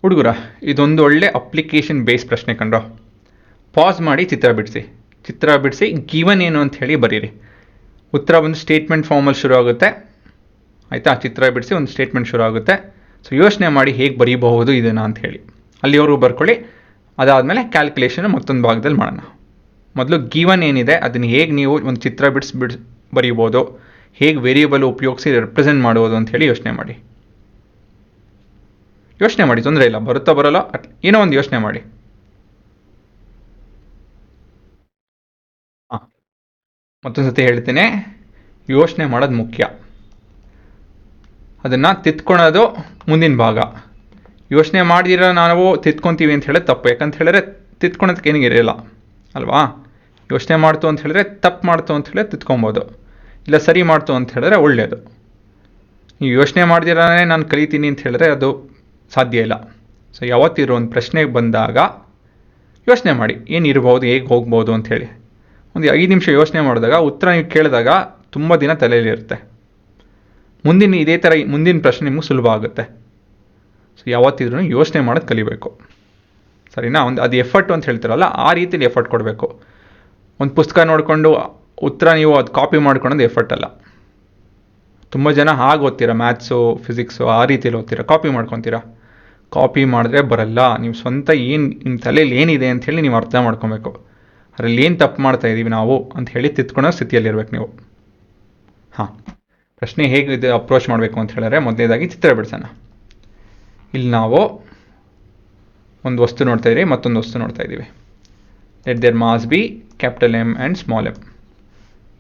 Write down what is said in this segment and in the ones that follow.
ಹುಡುಗರ ಇದೊಂದು ಒಳ್ಳೆ ಅಪ್ಲಿಕೇಶನ್ ಬೇಸ್ ಪ್ರಶ್ನೆ ಕಂಡ್ರೋ. ಪಾಸ್ ಮಾಡಿ ಚಿತ್ರ ಬಿಡಿಸಿ ಗಿವನ್ ಏನು ಅಂತ ಹೇಳಿ ಬರೀರಿ. ಉತ್ತರ ಒಂದು ಸ್ಟೇಟ್ಮೆಂಟ್ ಫಾರ್ಮಲ್ಲಿ ಶುರು ಆಗುತ್ತೆ. ಆಯಿತಾ, ಚಿತ್ರ ಬಿಡಿಸಿ ಒಂದು ಸ್ಟೇಟ್ಮೆಂಟ್ ಶುರು ಆಗುತ್ತೆ. ಸೊ ಯೋಚನೆ ಮಾಡಿ ಹೇಗೆ ಬರೀಬಹುದು ಇದನ್ನು ಅಂತ ಹೇಳಿ ಅಲ್ಲಿವರೆಗೂ ಬರ್ಕೊಳ್ಳಿ. ಅದಾದಮೇಲೆ ಕ್ಯಾಲ್ಕುಲೇಷನ್ ಮತ್ತೊಂದು ಭಾಗದಲ್ಲಿ ಮಾಡೋಣ. ಮೊದಲು ಗಿವನ್ ಏನಿದೆ ಅದನ್ನು ಹೇಗೆ ನೀವು ಒಂದು ಚಿತ್ರ ಬಿಡಿಸಿ ಬರೀಬೋದು, ಹೇಗೆ ವೇರಿಯೇಬಲ್ ಉಪಯೋಗಿಸಿ ರೆಪ್ರೆಸೆಂಟ್ ಮಾಡುವುದು ಅಂತ ಹೇಳಿ ಯೋಚನೆ ಮಾಡಿ. ತೊಂದರೆ ಇಲ್ಲ, ಬರುತ್ತಾ ಬರೋಲ್ಲ ಏನೋ ಒಂದು ಯೋಚನೆ ಮಾಡಿ. ಮತ್ತೊಂದು ಸತಿ ಹೇಳ್ತೀನಿ, ಯೋಚನೆ ಮಾಡೋದು ಮುಖ್ಯ, ಅದನ್ನು ತಿದ್ಕೊಳೋದು ಮುಂದಿನ ಭಾಗ. ಯೋಚನೆ ಮಾಡಿದಿರ ನಾವು ತಿದ್ಕೊತೀವಿ ಅಂತ ಹೇಳಿದ್ರೆ ತಪ್ಪು. ಯಾಕಂತ ಹೇಳಿದ್ರೆ ತಿದ್ಕೊಳೋದಕ್ಕೆ ಏನಿಗಿರಲ್ಲ ಅಲ್ವಾ. ಯೋಚನೆ ಮಾಡ್ತು ಅಂತ ಹೇಳಿದ್ರೆ ತಪ್ಪು ಮಾಡ್ತು ಅಂತ ಹೇಳಿದ್ರೆ ತಿದ್ಕೊಬೋದು, ಇಲ್ಲ ಸರಿ ಮಾಡ್ತು ಅಂತ ಹೇಳಿದ್ರೆ ಒಳ್ಳೆಯದು. ನೀವು ಯೋಚನೆ ಮಾಡ್ದಿರೇ ನಾನು ಕಲಿತೀನಿ ಅಂತ ಹೇಳಿದ್ರೆ ಅದು ಸಾಧ್ಯ ಇಲ್ಲ. ಸೊ ಯಾವತ್ತಿರೋ ಒಂದು ಪ್ರಶ್ನೆಗೆ ಬಂದಾಗ ಯೋಚನೆ ಮಾಡಿ ಏನಿರ್ಬೋದು, ಹೇಗೆ ಹೋಗ್ಬೋದು ಅಂಥೇಳಿ. ಒಂದು 5 ನಿಮಿಷ ಯೋಚನೆ ಮಾಡಿದಾಗ ಉತ್ತರ ನೀವು ಕೇಳಿದಾಗ ತುಂಬ ದಿನ ತಲೆಯಲ್ಲಿರುತ್ತೆ. ಇದೇ ಥರ ಮುಂದಿನ ಪ್ರಶ್ನೆ ನಿಮಗೆ ಸುಲಭ ಆಗುತ್ತೆ. ಸೊ ಯಾವತ್ತಿದ್ರೂ ಯೋಚನೆ ಮಾಡೋದು ಕಲಿಬೇಕು, ಸರಿನಾ. ಅದು ಎಫರ್ಟ್ ಅಂತ ಹೇಳ್ತಾರಲ್ಲ, ಆ ರೀತಿಯಲ್ಲಿ ಎಫರ್ಟ್ ಕೊಡಬೇಕು. ಒಂದು ಪುಸ್ತಕ ನೋಡಿಕೊಂಡು ಉತ್ತರ ನೀವು ಅದು ಕಾಪಿ ಮಾಡ್ಕೊಳ್ಳೋದು ಎಫರ್ಟ್ ಅಲ್ಲ. ತುಂಬ ಜನ ಹಾಗೆ ಓದ್ತೀರಾ, ಮ್ಯಾಥ್ಸು ಫಿಸಿಕ್ಸು ಆ ರೀತಿಯಲ್ಲಿ ಓದ್ತೀರಾ, ಕಾಪಿ ಮಾಡ್ಕೊತೀರಾ. ಕಾಪಿ ಮಾಡಿದ್ರೆ ಬರಲ್ಲ. ನೀವು ಸ್ವಂತ ನಿಮ್ಮ ತಲೆಯಲ್ಲಿ ಏನಿದೆ ಅಂಥೇಳಿ ನೀವು ಅರ್ಥ ಮಾಡ್ಕೊಬೇಕು. ಅದರಲ್ಲಿ ಏನು ತಪ್ಪು ಮಾಡ್ತಾಯಿದ್ದೀವಿ ನಾವು ಅಂತ ಹೇಳಿ ತಿದ್ಕೊಳ್ಳೋ ಸ್ಥಿತಿಯಲ್ಲಿರ್ಬೇಕು ನೀವು. ಪ್ರಶ್ನೆ ಹೇಗೆ ಇದು ಅಪ್ರೋಚ್ ಮಾಡಬೇಕು ಅಂತ ಹೇಳಿದ್ರೆ, ಮೊದಲನೇದಾಗಿ ಚಿತ್ರ ಬಿಡಿಸೋಣ. ಇಲ್ಲಿ ನಾವು ಒಂದು ವಸ್ತು ನೋಡ್ತಾ ಇದ್ದೀವಿ, ಮತ್ತೊಂದು ವಸ್ತು ನೋಡ್ತಾ ಇದ್ದೀವಿ. Let their mass be capital M and small m.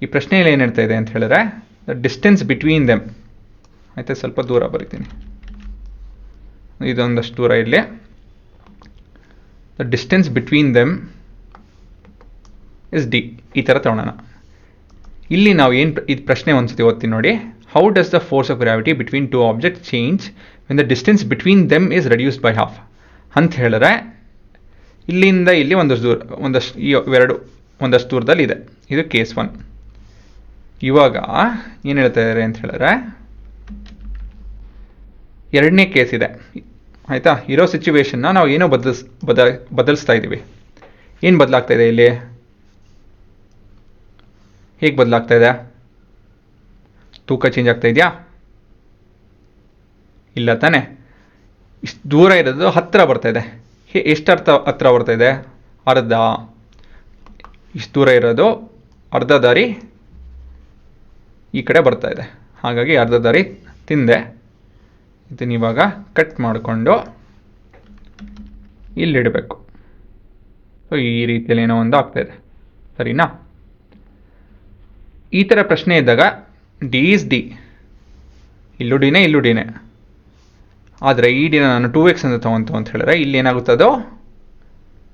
ಈ ಪ್ರಶ್ನೆಯಲ್ಲಿ ಏನು ಹೇಳ್ತಾ ಇದೆ ಅಂತ ಹೇಳಿದ್ರೆ, ದ ಡಿಸ್ಟೆನ್ಸ್ ಬಿಟ್ವೀನ್ ದೆಮ್. ಆಯಿತಾ, ಸ್ವಲ್ಪ ದೂರ ಬರೀತೀನಿ, ಇದೊಂದಷ್ಟು ದೂರ ಇರಲಿ. The distance between them is D. ಈ ಥರ ತಗೊಳ್ಳೋಣ. ಇಲ್ಲಿ ನಾವು ಇದು ಪ್ರಶ್ನೆ ಒಂದ್ಸತಿ ಓದ್ತೀನಿ ನೋಡಿ. How does the force of gravity between two object change when the distance between them is reduced by half ಅಂತ ಹೇಳಿದ್ರೆ, ಇಲ್ಲಿಂದ ಇಲ್ಲಿ ಒಂದಷ್ಟು ದೂರದಲ್ಲಿ ಇದೆ. ಇದು ಕೇಸ್ 1. ಇವಾಗ ಏನು ಹೇಳ್ತಾ ಇದ್ದಾರೆ ಅಂತ ಹೇಳಿದ್ರೆ, ಎರಡನೇ ಕೇಸ್ ಇದೆ. ಆಯಿತಾ, ಇರೋ ಸಿಚುವೇಶನ್ನ ನಾವು ಏನೋ ಬದಲಿಸ್ತಾ ಇದ್ದೀವಿ. ಏನು ಬದಲಾಗ್ತಾ ಇದೆ ಇಲ್ಲಿ, ಹೇಗೆ ಬದಲಾಗ್ತಾ ಇದೆ? ತೂಕ ಚೇಂಜ್ ಆಗ್ತಾ ಇದೆಯಾ? ಇಲ್ಲ ತಾನೆ. ಇಷ್ಟು ದೂರ ಇರೋದು ಹತ್ತಿರ ಬರ್ತಾ ಇದೆ. ಎಷ್ಟು ಹತ್ತಿರ ಬರ್ತಾ ಇದೆ? ಅರ್ಧ. ಇಷ್ಟು ದೂರ ಇರೋದು ಅರ್ಧ ದಾರಿ ಈ ಕಡೆ ಬರ್ತಾ ಇದೆ. ಹಾಗಾಗಿ ಅರ್ಧ ದಾರಿ ತಿಂದೆ. ಇದನ್ನ ಇವಾಗ ಕಟ್ ಮಾಡಿಕೊಂಡು ಇಲ್ಲಿಡಬೇಕು. ಸೊ ಈ ರೀತಿಯಲ್ಲಿ ಏನೋ ಒಂದು ಆಗ್ತಾಯಿದೆ, ಸರಿನಾ. ಈ ಥರ ಪ್ರಶ್ನೆ ಇದ್ದಾಗ D is D, ಇಲ್ಲೂ ಡಿನೇ. ಆದರೆ ಈ ಡಿನ ನಾನು 2x ಅಂತ ತೊಗೊಂತು ಅಂತ ಹೇಳಿದ್ರೆ ಇಲ್ಲಿ ಏನಾಗುತ್ತೆ, ಅದು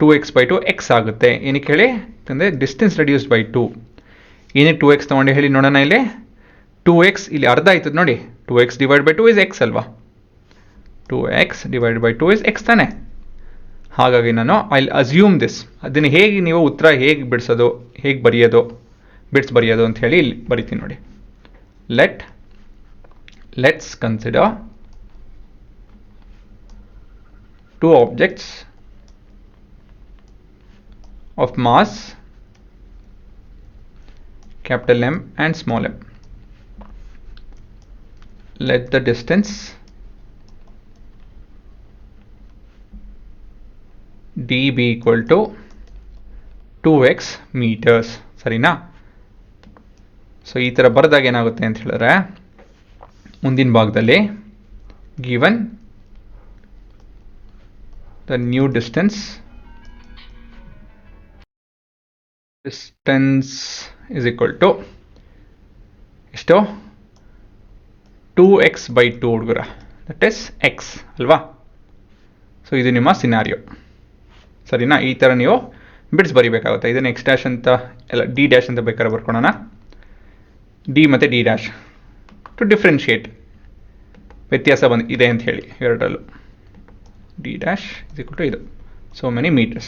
2x/2 x ಆಗುತ್ತೆ. ಏನಕ್ಕೆ ಹೇಳಿ, ಯಾಕಂದರೆ ಡಿಸ್ಟೆನ್ಸ್ ರೆಡ್ಯೂಸ್ಡ್ ಬೈ 2. ಏನಕ್ಕೆ 2x ತೊಗೊಂಡೆ ಹೇಳಿ ನೋಡೋಣ. ಇಲ್ಲಿ 2x ಇಲ್ಲಿ ಅರ್ಧ ಆಯ್ತದೆ ನೋಡಿ. 2x divide by 2 is x ಅಲ್ವಾ. 2x divide by 2 is x ತಾನೆ. ಹಾಗಾಗಿ ನಾನು ಐ ಅಸ್ಯೂಮ್ ದಿಸ್. ಅದನ್ನು ಹೇಗೆ ನೀವು ಉತ್ತರ ಹೇಗೆ ಬಿಡಿಸೋದು, ಹೇಗೆ ಬರೆಯೋದು ಅಂತ ಹೇಳಿ ಇಲ್ಲಿ ಬರಿತೀನಿ ನೋಡಿ. Let's consider 2 objects of mass capital M and small m. Let the distance D be equal to 2x meters, ಸರಿನಾ. ಸೊ ಈ ಥರ ಬರೆದಾಗ ಏನಾಗುತ್ತೆ ಅಂತ ಹೇಳಿದ್ರೆ, ಮುಂದಿನ ಭಾಗದಲ್ಲಿ given the new distance is equal to ಎಷ್ಟು, 2x/2 ಹುಡುಗರ, ದಟ್ ಇಸ್ x ಅಲ್ವಾ. ಸೊ ಇದು ನಿಮ್ಮ ಸಿನಾರಿಯೋ, ಸರಿನಾ. ಈ ಥರ ನೀವು ಬಿಡ್ಸ್ ಬರಿಬೇಕಾಗುತ್ತೆ. ಇದನ್ನು x ಡ್ಯಾಶ್ ಅಂತ ಎಲ್ಲ D ಡ್ಯಾಶ್ ಅಂತ ಬೇಕಾದ್ರೆ ಬರ್ಕೊಳ್ಳೋಣ. D ಮತ್ತು D ಡ್ಯಾಶ್ ಟು ಡಿಫ್ರೆನ್ಷಿಯೇಟ್, ವ್ಯತ್ಯಾಸ ಇದೆ ಅಂತ ಹೇಳಿ ಎರಡರಲ್ಲೂ. D dash is equal to ಇದು so many meters.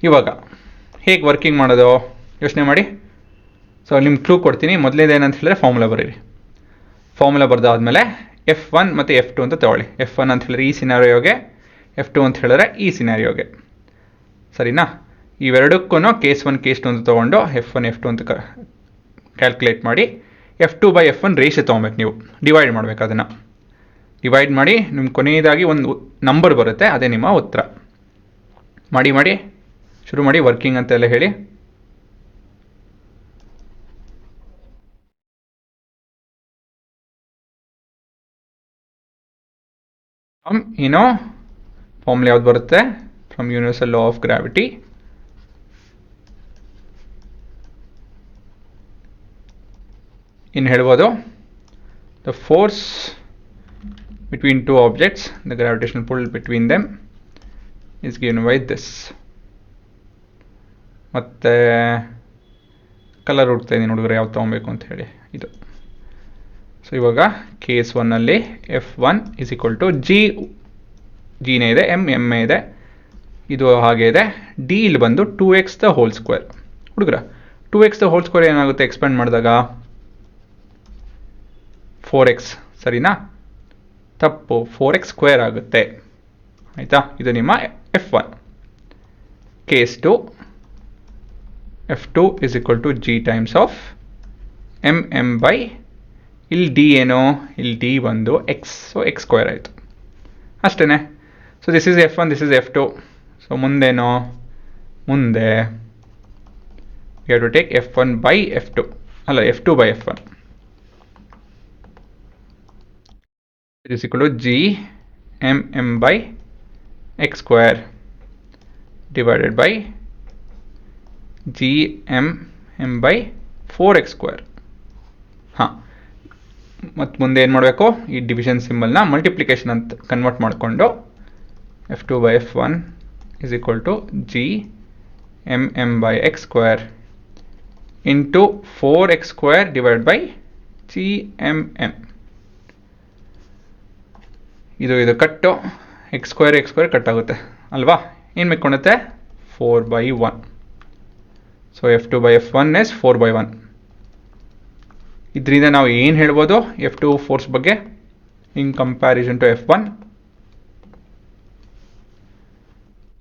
ಇವಾಗ ಹೇಗೆ ವರ್ಕಿಂಗ್ ಮಾಡೋದು ಯೋಚನೆ ಮಾಡಿ. ಸೊ ನಿಮ್ಗೆ ಕ್ಲೂ ಕೊಡ್ತೀನಿ. ಮೊದಲೇದು ಏನಂತ ಹೇಳಿದ್ರೆ ಫಾರ್ಮುಲಾ ಬರೀರಿ. ಫಾರ್ಮುಲಾ ಬರೆದಾದ್ಮೇಲೆ F1 ಮತ್ತು F2 ಅಂತ ತಗೊಳ್ಳಿ. F1 ಅಂತ ಹೇಳಿದ್ರೆ ಈ ಸಿನಾರಿಯೋಗೆ, F2 ಅಂತ ಹೇಳಿದ್ರೆ ಈ ಸಿನಾರಿಯೋಗೆ. ಸರಿನಾ? ಇವೆರಡಕ್ಕೂ ಕೇಸ್ 1 ಕೇಸ್ 2 ಅಂತ ತೊಗೊಂಡು F1 F2 ಅಂತ ಕ್ಯಾಲ್ಕುಲೇಟ್ ಮಾಡಿ F2 ಬೈ F1 ರೇಷಿಯೋ ತೊಗೊಬೇಕು. ನೀವು ಡಿವೈಡ್ ಮಾಡಬೇಕು. ಅದನ್ನು ಡಿವೈಡ್ ಮಾಡಿ ನಿಮ್ಮ ಕೊನೆಯದಾಗಿ ಒಂದು ನಂಬರ್ ಬರುತ್ತೆ, ಅದೇ ನಿಮ್ಮ ಉತ್ತರ. ಮಾಡಿ ಶುರು ಮಾಡಿ ವರ್ಕಿಂಗ್ ಅಂತೆಲ್ಲ ಹೇಳಿ. ಏನೋ ಫಾರ್ಮುಲಾ ಯಾವ್ದು ಬರುತ್ತೆ? From universal law of gravity. ಇನ್ನು ಹೇಳ್ಬೋದು, the force between two objects, the gravitational pull between them is given by this. ಮತ್ತೆ ಕಲರ್ ಹುಡ್ತಾ ಇದ್ದೀನಿ ಹುಡುಗರು ಯಾವ್ದು ತೊಗೊಬೇಕು ಅಂತ ಹೇಳಿ. ಇದು ಸೊ ಇವಾಗ ಕೇಸ್ 1ಅಲ್ಲಿ F1 ಇಸ್ ಈಕ್ವಲ್ ಟು ಜಿನೇ ಇದೆ, ಎಮ್ ಇದೆ, ಇದು ಹಾಗೆ ಇದೆ. ಡಿ ಇಲ್ಲಿ ಬಂದು 2x ದ ಹೋಲ್ ಸ್ಕ್ವೇರ್. ಹುಡುಗರ 2x ದ ಹೋಲ್ ಸ್ಕ್ವೇರ್ ಏನಾಗುತ್ತೆ ಎಕ್ಸ್ಪ್ಯಾಂಡ್ ಮಾಡಿದಾಗ? 4x. ಸರಿನಾ? ತಪ್ಪು, 4x ಸ್ಕ್ವೇರ್ ಆಗುತ್ತೆ. ಆಯಿತಾ? ಇದು ನಿಮ್ಮ F1. Case 2 F2 is equal to G times of M by, ಇಲ್ಲಿ ಡಿ ಏನೋ, ಇಲ್ಲಿ ಡಿ ಬಂದು ಎಕ್ಸ್, ಸೊ ಎಕ್ಸ್ ಸ್ಕ್ವೇರ್ ಆಯಿತು. ಅಷ್ಟೇ. So this is F1, this is F2. So ಮುಂದೆ we have to take F1 by F2, ಅಲ್ಲ F2 by F1. It is equal to g m by x square divided by g m by 4x square. ಹಾಂ, ಮತ್ತು ಮುಂದೆ ಏನು ಮಾಡಬೇಕು? ಈ division ಸಿಂಬಲ್ನ multiplication ಅಂತ convert ಮಾಡಿಕೊಂಡು F2 by F1 is equal to g m by x square into 4x square divided by g m. ಇದು ಕಟ್ಟು, ಎಕ್ಸ್ ಸ್ಕ್ವೇರ್ ಕಟ್ ಆಗುತ್ತೆ ಅಲ್ವಾ? ಏನು ಮೆಕ್ಕೊಂಡುತ್ತೆ? 4/1. So F2 by F1 is 4/1. ಇದರಿಂದ ನಾವು ಏನು ಹೇಳ್ಬೋದು F2 ಫೋರ್ಸ್ ಬಗ್ಗೆ in comparison to F1?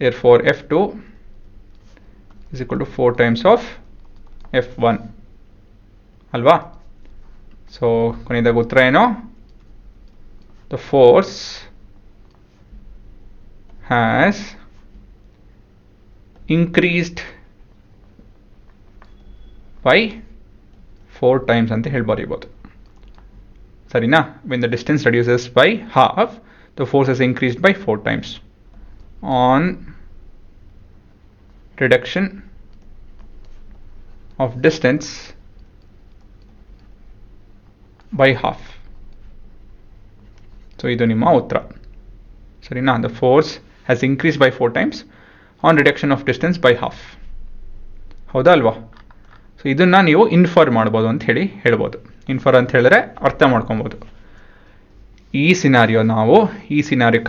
therefore F2 is equal to 4 times of F1 ಅಲ್ವಾ? ಸೊ ಕೊನೆಯದಾಗ ಉತ್ತರ ಏನು? The force has increased by 4 times ಅಂತ ಹೇಳಿ ಬರೀಬೋದು. ಸರಿನಾ? when the distance reduces by half, the force has increased by 4 times on reduction of distance by half. So ಇದು ನಿಮ್ಮ ಉತ್ತರ. ಸರಿನಾ? The force has increase by 4 times on reduction of distance by half. ಹೌದಾ ಅಲ್ವಾ? So ಇದನ್ನು ನೀವು infer ಮಾಡ್ಬೋದು ಅಂತ ಹೇಳ್ಬೋದು. ಇನ್ಫರ್ ಅಂತ ಹೇಳಿದ್ರೆ ಅರ್ಥ ಮಾಡ್ಕೊಬೋದು. ಈ ಸಿನಾರಿಯೋ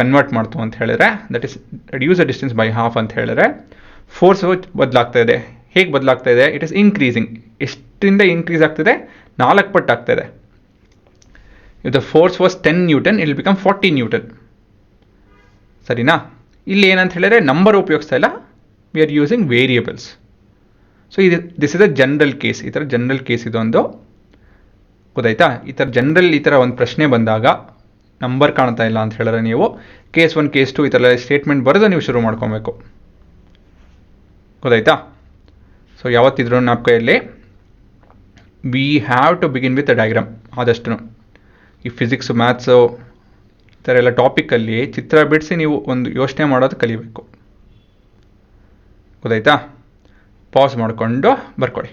ಕನ್ವರ್ಟ್ ಮಾಡ್ತು ಅಂತ ಹೇಳಿದ್ರೆ, that is reduce the distance by half ಅಂತ ಹೇಳಿದ್ರೆ, ಫೋರ್ಸು ಬದಲಾಗ್ತಾ ಇದೆ. ಹೇಗೆ ಬದಲಾಗ್ತಾ ಇದೆ? It is increasing. ಎಷ್ಟರಿಂದ ಇನ್ಕ್ರೀಸ್ ಆಗ್ತಿದೆ? 4 ಪಟ್ಟು ಆಗ್ತಾಯಿದೆ. if the force was 10 Newton, it will become 40 Newton. ಸರಿನಾ? ಇಲ್ಲಿ ಏನಂತ ಹೇಳಿದ್ರೆ ನಂಬರ್ ಉಪಯೋಗಿಸ್ತಾ ಇಲ್ಲ, we are using variables. So this is a general case. ಈ ಥರ ಜನರಲ್ ಕೇಸ್ ಇದೊಂದು ಗೊತ್ತಾಯ್ತಾ? ಈ ಥರ ಒಂದು ಪ್ರಶ್ನೆ ಬಂದಾಗ ನಂಬರ್ ಕಾಣ್ತಾ ಇಲ್ಲ ಅಂತ ಹೇಳಿದ್ರೆ ನೀವು ಕೇಸ್ 1 ಕೇಸ್ 2 ಈ ಥರ ಸ್ಟೇಟ್ಮೆಂಟ್ ಬರೆದು ನೀವು ಶುರು ಮಾಡ್ಕೊಬೇಕು. ಗೊತ್ತಾಯ್ತಾ? ಸೊ ಯಾವತ್ತಿದ್ರೂ ನಮ್ಮ ಕೈಯಲ್ಲಿ we have to begin with a diagram. ಆದಷ್ಟು ಈ ಫಿಸಿಕ್ಸು, ಮ್ಯಾಥ್ಸು ಈ ಥರ ಎಲ್ಲ ಟಾಪಿಕಲ್ಲಿ ಚಿತ್ರ ಬಿಡಿಸಿ ನೀವು ಒಂದು ಯೋಚನೆ ಮಾಡೋದು ಕಲಿಬೇಕು. ಗೊತ್ತಾಯ್ತಾ? ಪಾಸ್ ಮಾಡಿಕೊಂಡು ಬರ್ಕೊಳ್ಳಿ.